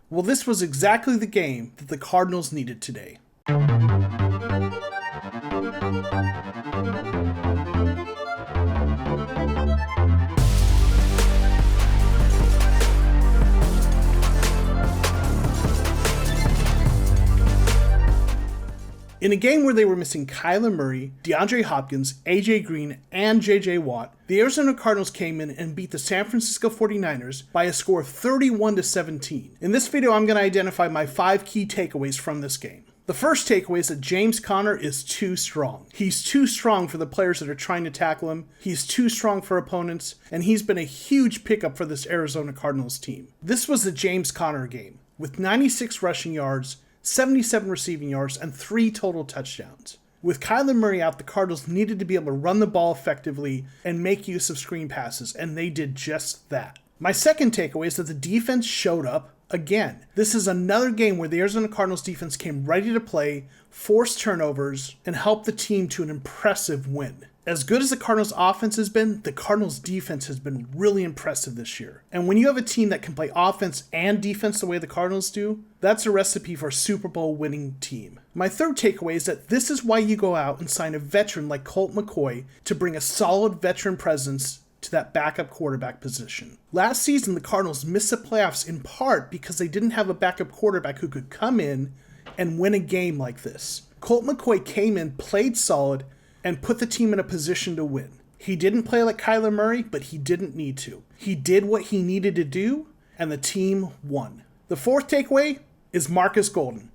Well, this was exactly the game that the Cardinals needed today. In a game where they were missing Kyler Murray, DeAndre Hopkins, AJ Green, and JJ Watt, the Arizona Cardinals came in and beat the San Francisco 49ers by a score of 31-17. In this video, I'm going to identify my 5 key takeaways from this game. The first takeaway is that James Conner is too strong. He's too strong for the players that are trying to tackle him. He's too strong for opponents, and he's been a huge pickup for this Arizona Cardinals team. This was the James Conner game, with 96 rushing yards, 77 receiving yards, and 3 total touchdowns. With Kyler Murray out, the Cardinals needed to be able to run the ball effectively and make use of screen passes, and they did just that. My second takeaway is that the defense showed up again. This is another game where the Arizona Cardinals defense came ready to play, forced turnovers, and helped the team to an impressive win. As good as the Cardinals offense has been, the Cardinals defense has been really impressive this year. And when you have a team that can play offense and defense the way the Cardinals do, that's a recipe for a Super Bowl winning team. My third takeaway is that this is why you go out and sign a veteran like Colt McCoy to bring a solid veteran presence to that backup quarterback position. Last season, the Cardinals missed the playoffs in part because they didn't have a backup quarterback who could come in and win a game like this. Colt McCoy came in, played solid, and put the team in a position to win. He didn't play like Kyler Murray, but he didn't need to. He did what he needed to do, and the team won. The fourth takeaway is Marcus Golden.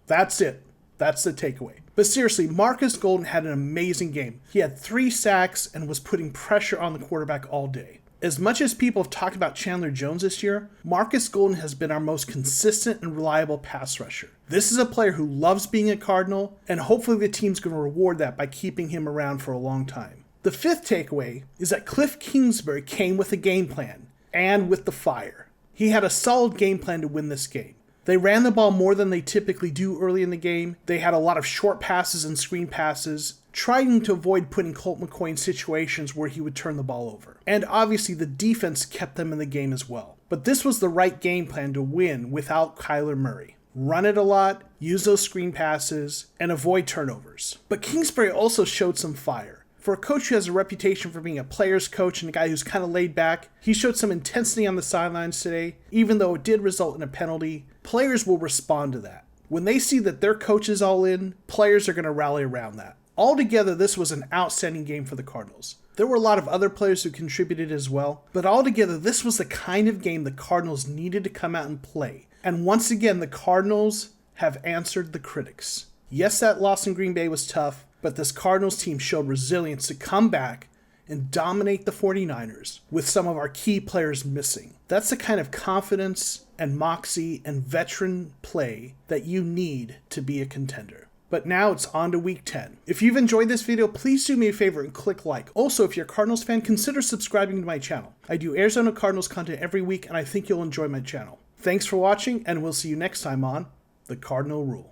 That's it. That's the takeaway. But seriously, Marcus Golden had an amazing game. He had 3 sacks and was putting pressure on the quarterback all day. As much as people have talked about Chandler Jones this year, Marcus Golden has been our most consistent and reliable pass rusher. This is a player who loves being a Cardinal, and hopefully the team's going to reward that by keeping him around for a long time. The fifth takeaway is that Cliff Kingsbury came with a game plan, and with the fire. He had a solid game plan to win this game. They ran the ball more than they typically do early in the game. They had a lot of short passes and screen passes, trying to avoid putting Colt McCoy in situations where he would turn the ball over. And obviously the defense kept them in the game as well. But this was the right game plan to win without Kyler Murray. Run it a lot, use those screen passes, and avoid turnovers. But Kingsbury also showed some fire. For a coach who has a reputation for being a player's coach and a guy who's kind of laid back, he showed some intensity on the sidelines today. Even though it did result in a penalty, players will respond to that. When they see that their coach is all in, players are going to rally around that. Altogether, this was an outstanding game for the Cardinals. There were a lot of other players who contributed as well, but altogether, this was the kind of game the Cardinals needed to come out and play. And once again, the Cardinals have answered the critics. Yes, that loss in Green Bay was tough, but this Cardinals team showed resilience to come back and dominate the 49ers with some of our key players missing. That's the kind of confidence and moxie and veteran play that you need to be a contender. But now it's on to week 10. If you've enjoyed this video, please do me a favor and click like. Also, if you're a Cardinals fan, consider subscribing to my channel. I do Arizona Cardinals content every week, and I think you'll enjoy my channel. Thanks for watching, and we'll see you next time on The Cardinal Rule.